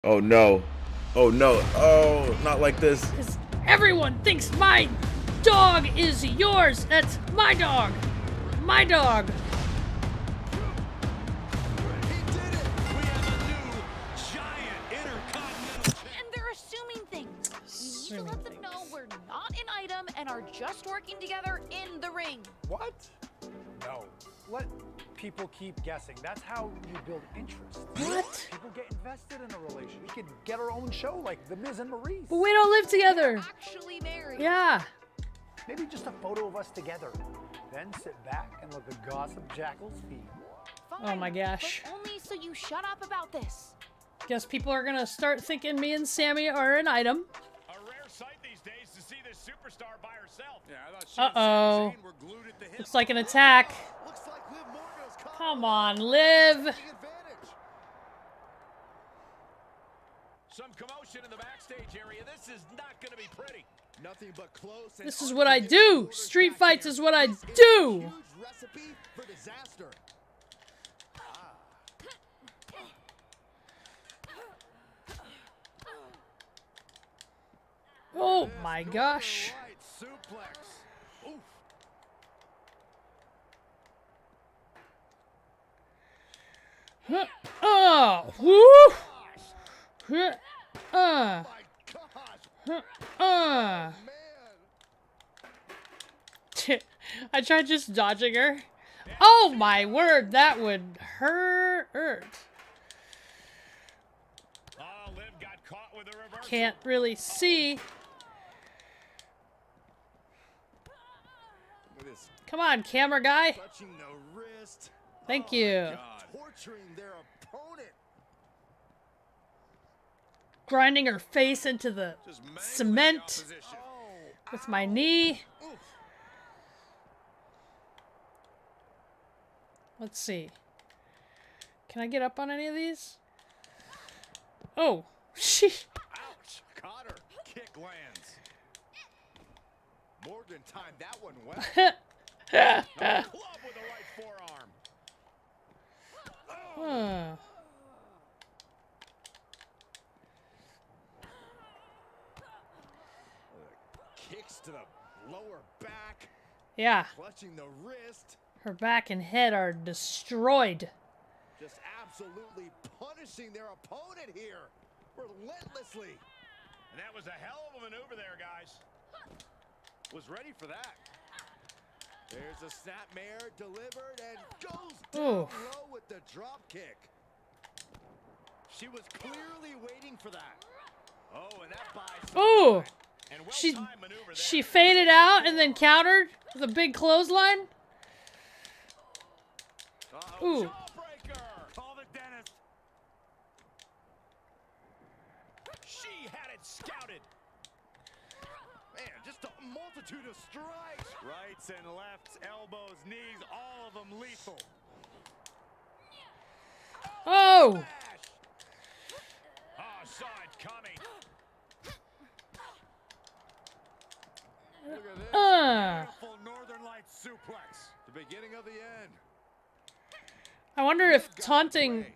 Oh no. Oh no. Oh, not like this. Because everyone thinks my dog is yours. That's my dog. My dog. He did it! We have a new giant intercontinental. And they're assuming things. We need to let them know we're not an item and are just working together in the ring. What? No. Let people keep guessing. That's how you build interest. What? People get invested in a relation. We could get our own show like The Miz and Maurice. But we don't live together. Actually married. Yeah. Maybe just a photo of us together. Then sit back and let the gossip jackals feed. Fine, Oh my gosh. But only so you shut up about this. Guess people are gonna start thinking me and Sammy are an item. A rare sight these days to see this superstar by herself. Yeah, I thought she Uh-oh. and Sami Zayn were glued at the hip. Looks like an attack. Looks like Liv Morgan has caught Come on, Liv. the advantage. Some commotion in the backstage area. This is not going to be pretty. Nothing but close and This is what I unpredictable do. orders Street back fights here. is what I This is a do. huge recipe for disaster. Oh my gosh. Right suplex. Oof. Oh, woo. My gosh, Uh. man. I tried just dodging her. Oh my word, that would hurt. Oh, Liv got caught with a reverse. Can't really see. Look at this, Come on, camera guy. touching the wrist, Thank you. God. torturing their opponent. Grinding her face into the Just mangling the cement opposition. Oh, with my knee. oof. Let's see. Can I get up on any of these? Oh, sheesh. Ouch. Caught her. Kick lands. Morgan timed that one well. Club with the right forearm. Huh. Kicks to the lower back, Yeah, clutching the wrist. her back and head are destroyed. Just absolutely punishing their opponent here relentlessly. And that was a hell of a maneuver there, guys. Was ready for that. There's a snapmare delivered and goes Ooh. down low with the drop kick. She was clearly waiting for that. Oh, and that buys some Ooh, time. And she well-timed maneuver there. she faded out and then countered with a big clothesline. Uh-oh, Ooh. jawbreaker. Call the dentist. She had it scouted. Man, just a multitude of strikes. Rights and lefts, elbows, knees, all of them lethal. Oh, Smash. Oh, saw it coming. Look at this. Beautiful Northern Lights suplex. The beginning of the end. I wonder if taunting.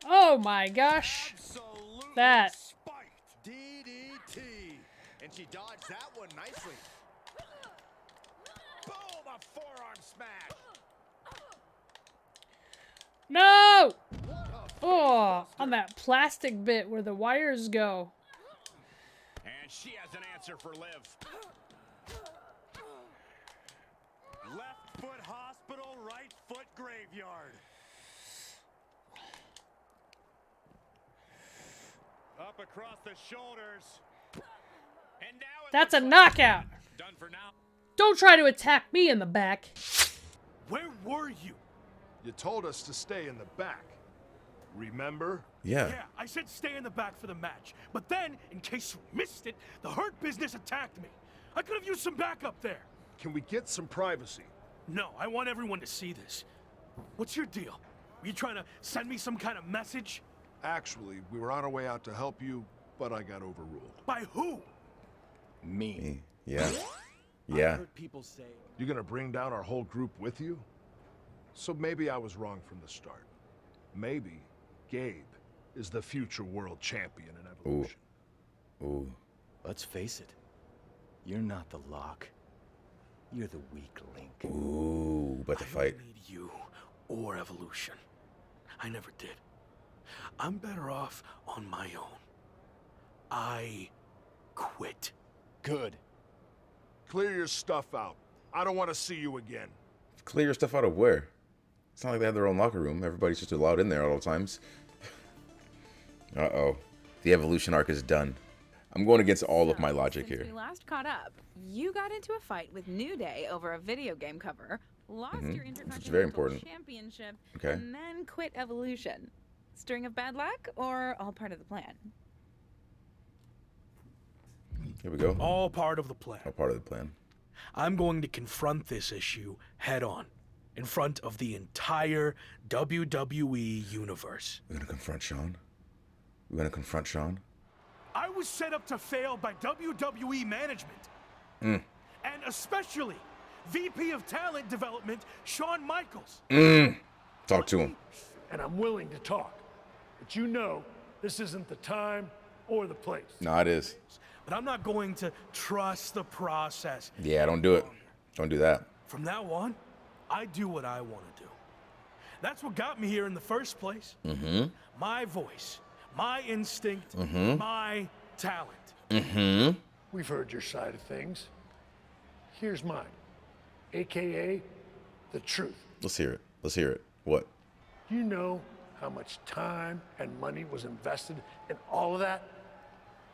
Oh my gosh, Absolutely that. spiked. DDT. And she dodged that one nicely. Boom, a forearm smash. No! What a Oh, on that plastic bit where the wires go. And she has an answer for Liv. Left foot hospital, right foot graveyard. Up across the shoulders. And now it That's a looks like- knockout. Done for now. Don't try to attack me in the back. Where were you? You told us to stay in the back. Remember? Yeah. Yeah, I said stay in the back for the match. But then, in case you missed it, the Hurt Business attacked me. I could have used some backup there. Can we get some privacy? No, I want everyone to see this. What's your deal? Were you trying to send me some kind of message? Actually, we were on our way out to help you, but I got overruled. By who? Me. Yeah. Yeah. people say. You gonna bring down our whole group with you? So maybe I was wrong from the start. Maybe Gabe is the future world champion in Evolution. Ooh. Let's face it. You're not the lock. You're the weak link. Ooh, but the I fight. don't need you or Evolution. I never did. I'm better off on my own. I quit. Good. Clear your stuff out. I don't want to see you again. Clear your stuff out of where? It's not like they have their own locker room. Everybody's just allowed in there at all times. Uh-oh. The Evolution arc is done. I'm going against all of my logic Since here. we last caught up, you got into a fight with New Day over a video game cover, lost your Which is very Intercontinental important. Championship, Okay. and then quit Evolution. String of bad luck, or all part of the plan? Here we go. All part of the plan. All part of the plan. I'm going to confront this issue head on, in front of the entire WWE universe. We're gonna confront Sean? We're gonna confront Sean? I was set up to fail by WWE management. Mm. And especially VP of Talent Development, Shawn Michaels. Talk to him. And I'm willing to talk. But you know, this isn't the time or the place. No, it is. But I'm not going to trust the process. Yeah, don't do it. Don't do that. From now on, I do what I want to do. That's what got me here in the first place. Mm-hmm. My voice, my instinct, my talent. Mm-hmm. We've heard your side of things. Here's mine, AKA the truth. Let's hear it. Let's hear it. What? You know how much time and money was invested in all of that?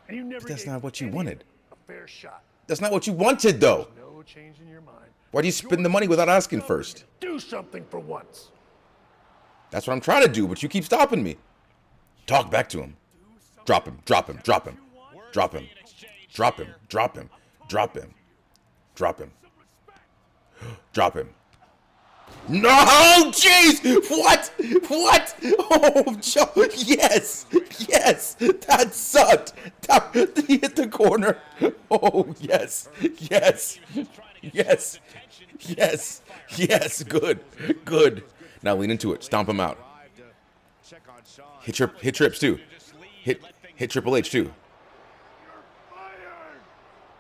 And you never But that's gave not what you any of wanted. it a fair shot. That's not what you wanted, though. No change in your mind. Why do you spend the money without asking first? Do something for once. That's what I'm trying to do, but you keep stopping me. Talk back to him. Drop him. Drop him. Drop him. Drop him. Drop him. Drop him. Drop him. Drop him. Drop him. No! Jeez! What? What? Oh, Joe. Yes! Yes! That sucked. He hit the corner. Oh, yes. Yes. Yes. Yes. Yes. Good. Good. Now lean into it. Stomp him out. Hit Trips too. Hit Triple H too.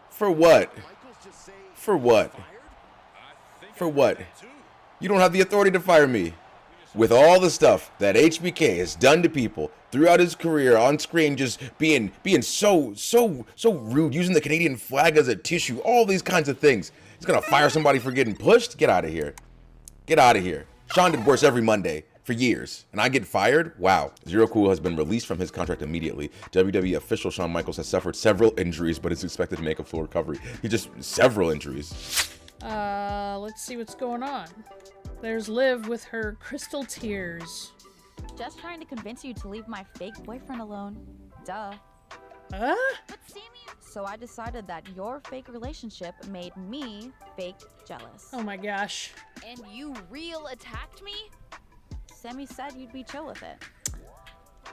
For what? For what? For what? You don't have the authority to fire me. With all the stuff that HBK has done to people throughout his career on screen, just being so rude, using the Canadian flag as a tissue, all these kinds of things. He's gonna fire somebody for getting pushed? Get out of here. Get out of here. Sean did worse every Monday for years, and I get fired? Wow. Zero Cool has been released from his contract immediately. WWE official Shawn Michaels has suffered several injuries, but is expected to make a full recovery. He just, several injuries. Let's see what's going on. There's Liv with her crystal tears. Just trying to convince you to leave my fake boyfriend alone. Duh. Huh? But Sammy, so I decided that your fake relationship made me fake jealous. Oh my gosh. And you real attacked me? Sammy said you'd be chill with it.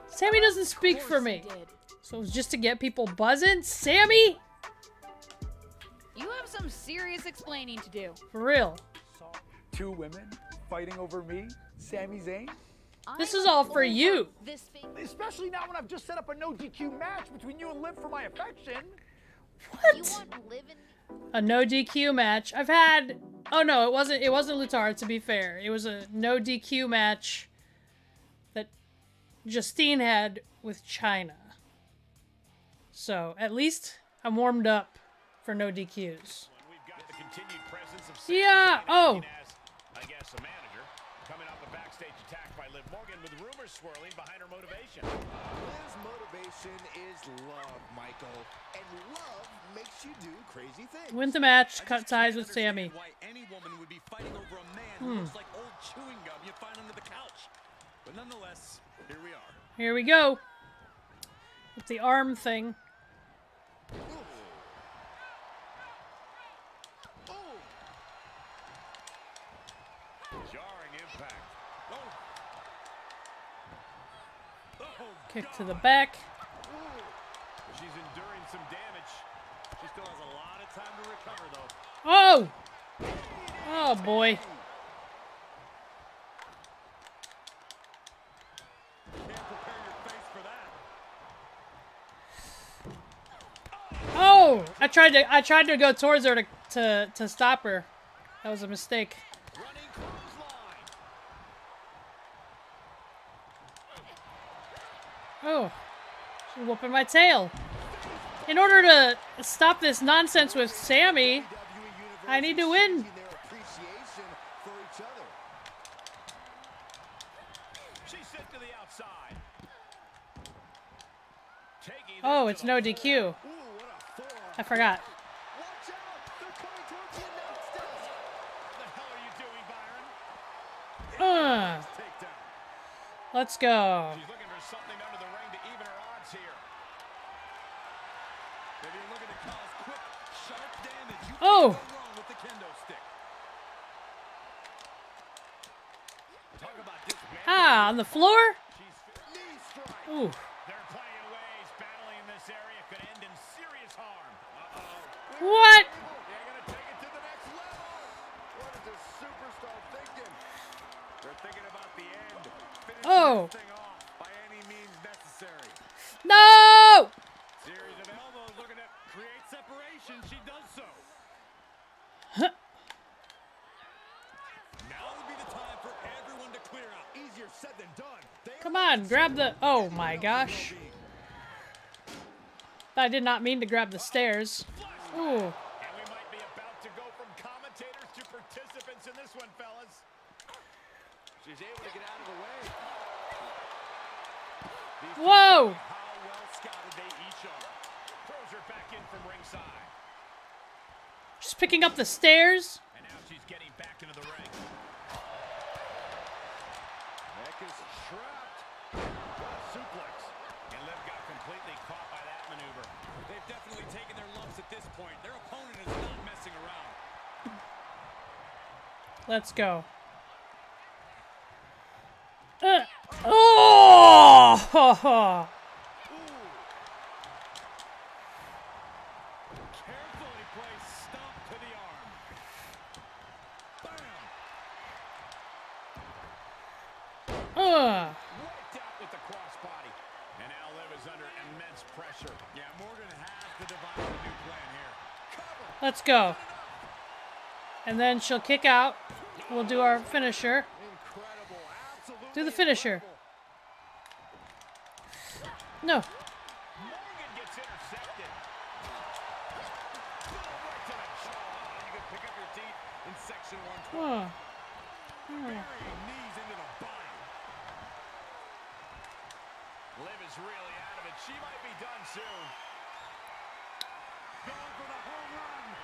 Sammy doesn't speak for me. So it was just to get people buzzing? Sammy? You have some serious explaining to do. For real. Two women fighting over me, Sami Zayn? This is all for you. This fake. Especially now when I've just set up a no DQ match between you and Liv for my affection. You want to live in. A no DQ match. I've had. Oh no, it wasn't Lutard, to be fair. It was a no DQ match that Justine had with China. So at least I'm warmed up for no DQs. Yeah. Oh. I guess a manager coming off a backstage attack by Liv Morgan with rumors swirling behind her motivation. Liv's motivation is love, Michael, and love makes you do crazy things. Win the match. Cut ties with Sammy. Why any woman would be fighting over a man who looks like old chewing gum you find under the couch. But nonetheless, here we are. Here we go. With the arm thing. Jarring impact. Kick to the back. She's enduring some damage. She still has a lot of time to recover, though. Oh! Oh boy. Oh, I tried to go towards her to stop her. That was a mistake. Oh, she's whooping my tail. In order to stop this nonsense with Sammy, I need to win. Oh, it's no DQ. I forgot. Let's go. She's looking for something under the ring to even her odds here. If you're looking to cause quick, sharp damage, you can't go wrong with the kendo stick. Talk about dismantling. Ah, on the floor? Ooh. There are plenty of ways battling in this area could end in serious harm. What? They're gonna take it to the next level. What is this superstar thinking? They're thinking about the end. Oh. This thing off by any means necessary. No! Series of elbows looking to create separation. She does so. Now would be the time for everyone to clear out. Easier said than done. Come on, grab the... Oh my gosh. I did not mean to grab the stairs. Ooh. And we might be about to go from commentators to participants in this one, fellas. She's able to get out of the way. Whoa! How well scouted they each are. Throws her back in from ringside. Just picking up the stairs. And now she's getting back into the ring. Neck is trapped. What a suplex. And Liv got completely caught by that maneuver. They've definitely taken their lumps at this point. Their opponent is not messing around. Let's go. Oh! Carefully placed stomp to the arm. Bam! Wiped out with the crossbody. And now Liv is under immense pressure. Yeah, Morgan has to devise a new plan here. Cover. Let's go. And then she'll kick out. We'll do our finisher. Incredible. Absolutely Do the finisher. No. Morgan gets intercepted. Right to the jaw. You can pick up your teeth in section 112. Burying knees into the body. Liv is really out of it. She might be done soon. Going for the home run.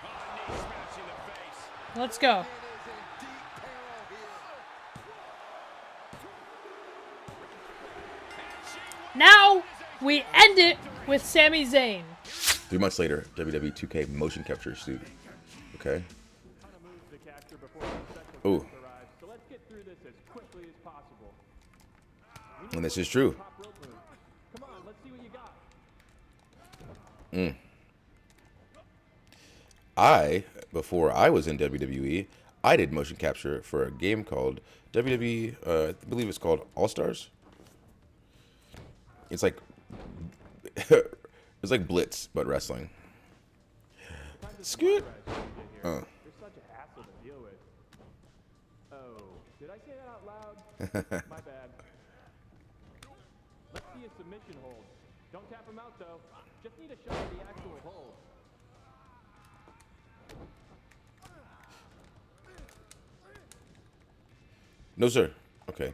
Oh, knee smashing the face. Let's go. Now we end it with Sami Zayn. 3 months later, WWE 2K motion capture suit. Okay. Ooh. And this is true. Before I was in WWE, I did motion capture for a game called WWE, I believe it's called All Stars. It's like it's like Blitz, but wrestling. Scoot. You're such a hassle to deal with. Oh, did I say that out loud? My bad. Let's see a submission hold. Don't tap him out though. Just need a shot of the actual hold. No, sir. Okay.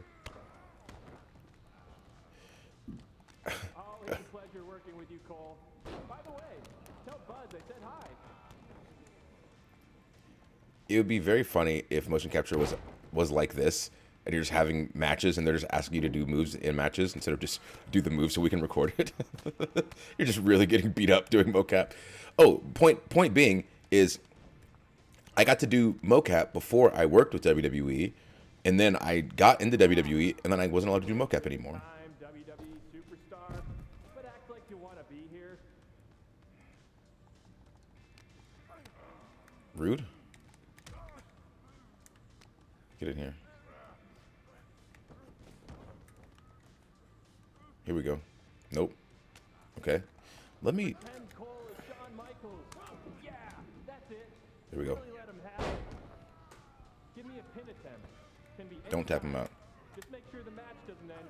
Always a pleasure working with you, Cole. By the way, tell Buzz I said hi. It would be very funny if motion capture was like this, and you're just having matches, and they're just asking you to do moves in matches instead of just do the move so we can record it. You're just really getting beat up doing mocap. Oh, point being is, I got to do mocap before I worked with WWE, and then I got into WWE, and then I wasn't allowed to do mocap anymore. WWE superstar, but act like you want to be here. Rude. Get in here. Here we go. Nope. Okay. Let me. Pretend Cole is Shawn Michaels. Yeah, that's it. There we go. Really let him have it. Give me a pin attempt. Can be Don't tap him out. Just make sure the match doesn't end.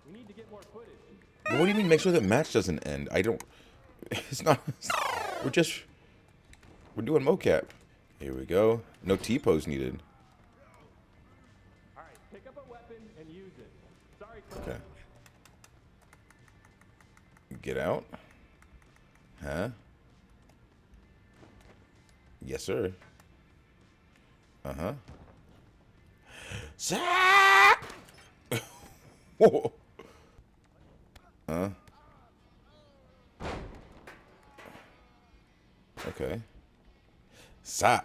We need to get more footage. What do you mean make sure that match doesn't end? I don't. It's not. We're doing mocap. Here we go. No T-pose needed. All right, pick up a weapon and use it. Sorry, Cole. Okay. Get out. Huh? Yes, sir. Uh-huh. Zach! Whoa. Okay. Sa.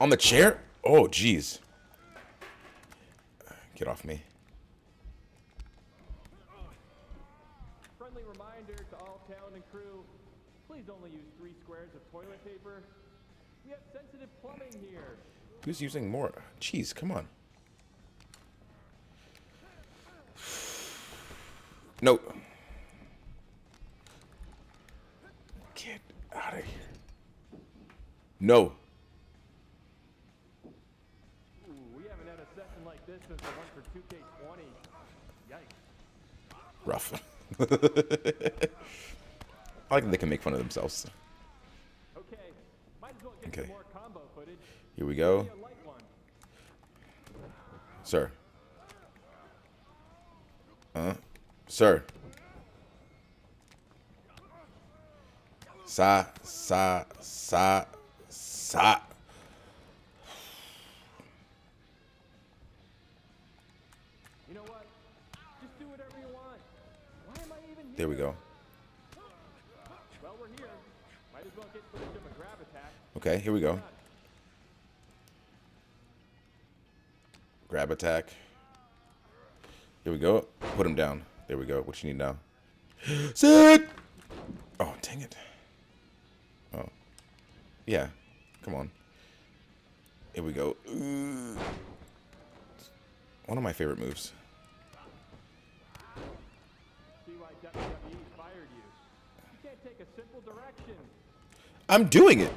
On the chair? Oh, jeez. Get off me. Friendly reminder to all talent and crew, please only use 3 squares of toilet paper. We have sensitive plumbing here. Who's using more? Jeez, come on. No. Get out of here. No. Ooh, we haven't had a session like this since the one for 2K20. Yikes. Rough. I like that they can make fun of themselves. Okay, might as well get Okay. some more combo footage. Here we go. Maybe a light one. Sir. Sir. Sa. You know what? Just do whatever you want. Why am I even here? There we go. Well, we're here. Might as well get footage of a grab attack. Okay, here we go. Grab attack. Here we go. Put him down. There we go. What you need now? Sit! Oh, dang it. Oh. Yeah. Come on. Here we go. One of my favorite moves. See why WWE fired you. You can't take a simple direction. I'm doing it.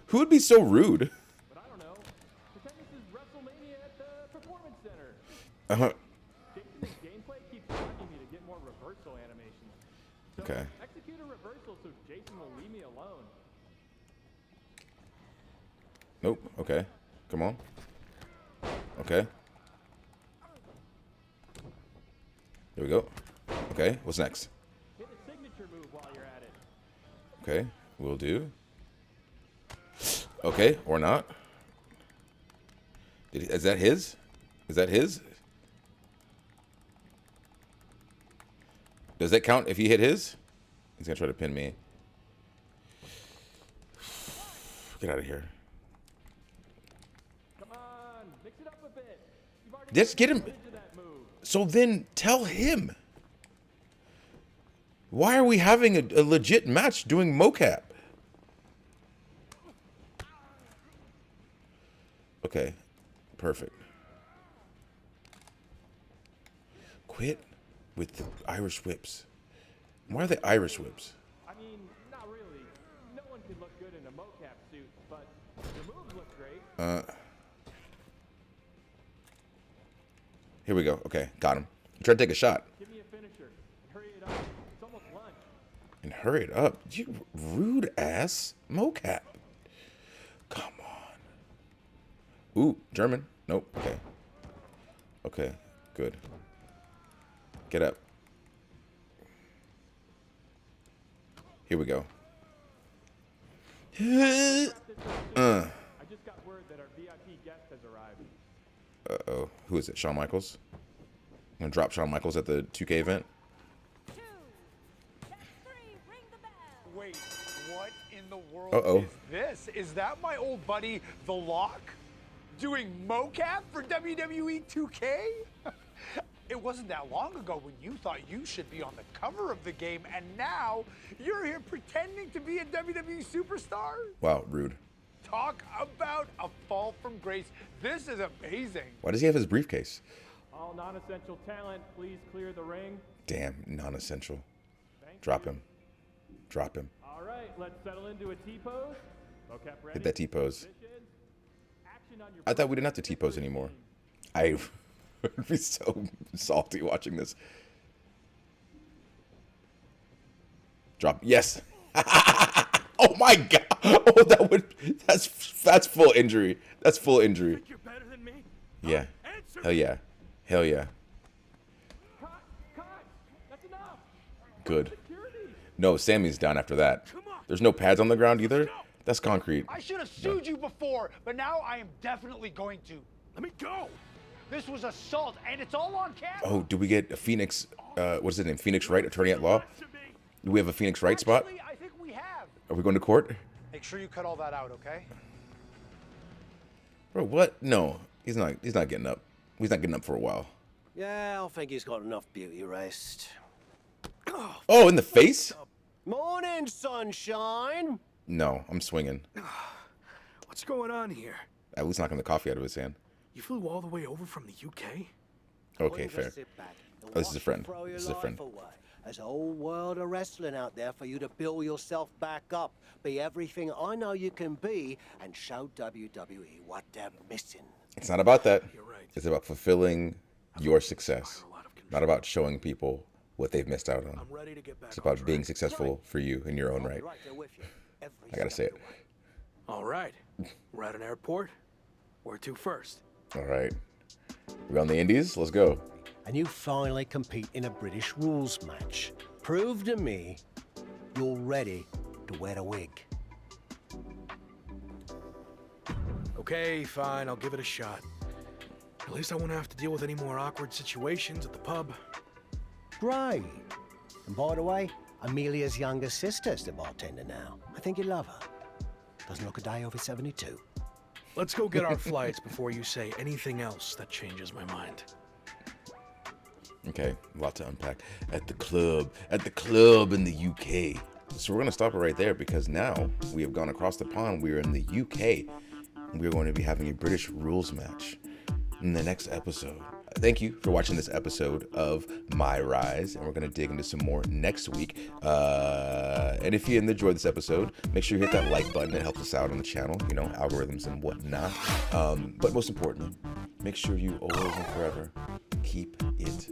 Who would be so rude? But I don't know. Pretend this is WrestleMania at the Performance Center. Jason's gameplay keeps asking me to get more reversal animations. So Okay. execute a reversal so Jason will leave me alone. Nope. Okay. Come on. Okay. Here we go. Okay. What's next? Hit a signature move while you're at it. Okay. Will do. Okay. Or not. Is that his? Is that his? Does that count if he hit his? He's gonna try to pin me. Get out of here. Come on, mix it up a bit. You've already Just get him. footage of that move. So then tell him. Why are we having a legit match doing mocap? Okay. Perfect. Quit with the Irish whips. Why are they Irish whips? I mean, not really. No one can look good in a mocap suit, but your moves look great. Here we go. Okay, got him. Try to take a shot. Give me a finisher. Hurry it up. It's almost lunch. And hurry it up. You rude ass mocap. Come on. Ooh, German. Nope. Okay. Okay, good. Get up. Here we go. I just got word that our VIP guest has arrived. Uh-oh. Who is it? Shawn Michaels? I'm gonna drop Shawn Michaels at the 2K event. Wait, what in the world Uh-oh. is this? Is that my old buddy, The Lock, doing mocap for WWE 2K? It wasn't that long ago when you thought you should be on the cover of the game, and now you're here pretending to be a WWE superstar? Wow, rude. Talk about a fall from grace. This is amazing. Why does he have his briefcase? All non-essential talent, please clear the ring. Damn, non-essential. Drop him. Drop him. All right, let's settle into a T-pose. Vocab ready. Hit that T-pose. Action on your I thought we didn't have to T-pose anymore. I would be so salty watching this. Drop. Yes. Oh my god. Oh, that's full injury. That's full injury. Think you're better than me? Yeah. Answer Hell yeah. Hell yeah. Cut! That's enough! Good. Security! No, Sammy's down after that. There's no pads on the ground either. That's concrete. I should have sued you before, but now I am definitely going to. Let me go. This was assault, and it's all on camera. Oh, do we get a Phoenix, what's his name? Phoenix Wright, attorney at law? Do we have a Phoenix Wright spot? Actually, I think we have. Are we going to court? Make sure you cut all that out, okay? Bro, what? No, he's not getting up. He's not getting up for a while. Yeah, I think he's got enough beauty rest. Oh, in the face? Morning, sunshine. No, I'm swinging. What's going on here? At least knocking the coffee out of his hand. You flew all the way over from the UK? Okay, fair. Oh, this is a friend. This is a friend. There's a whole world of wrestling out there for you to build yourself back up, be everything I know you can be, and show WWE what they're missing. It's not about that. It's about fulfilling your success. Not about showing people what they've missed out on. It's about being successful for you in your own right. I gotta say it. All right. We're at an airport. Where to first? All right. We on the Indies? Let's go. And you finally compete in a British rules match. Prove to me you're ready to wear a wig. Okay, fine. I'll give it a shot. At least I won't have to deal with any more awkward situations at the pub. Great. And by the way, Amelia's younger sister's the bartender now. I think you love her. Doesn't look a day over 72. Let's go get our flights before you say anything else that changes my mind. Okay, a lot to unpack. At the club in the UK. So we're going to stop it right there because now we have gone across the pond. We are in the UK. We're going to be having a British rules match in the next episode. Thank you for watching this episode of My Rise, and we're going to dig into some more next week. And if you enjoyed this episode, make sure you hit that like button. It helps us out on the channel, you know, algorithms and whatnot. But most importantly, make sure you always and forever keep it